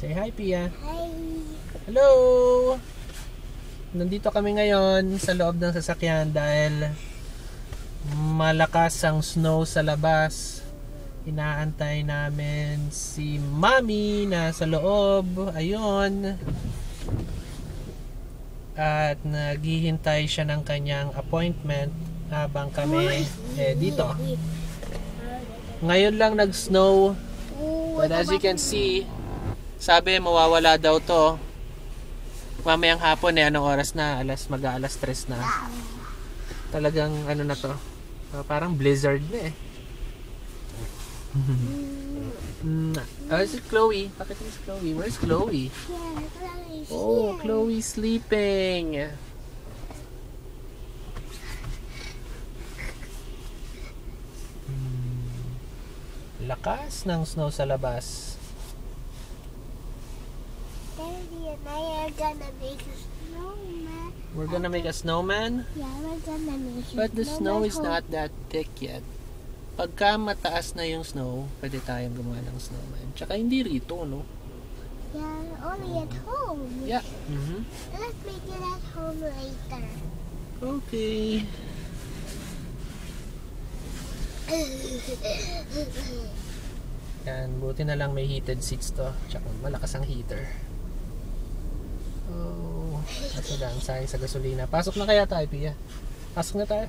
Say hi, Pia. Hi. Hello! Nandito kami ngayon sa loob ng sasakyan dahil malakas ang snow sa labas. Inaantay namin si Mami na sa loob. Ayun. At naghihintay siya ng kanyang appointment habang kami dito. Ngayon lang nag-snow. But as you can see, sabi mawawala daw to mamayang hapon. Anong oras na? Mag-aalas 3 na. Talagang ano na to, parang blizzard na is it Chloe? Bakit is Chloe? Where's Chloe? Oh, Chloe sleeping. Lakas ng snow sa labas. Daddy and I are gonna make a snowman. We're gonna make a snowman? Yeah, we're gonna make a But the snow is home. not that thick yet. Pagka mataas na yung snow, pwede tayong gumawa ng snowman. Tsaka hindi rito, no? Yeah, only at home. Yeah. Let's make it at home later. Okay. Yan, buti na lang may heated seats to. Tsaka malakas ang heater. Oh, kaso lang, sayang sa gasolina. Pasok na kaya tayo, Pia? Pasok na tayo?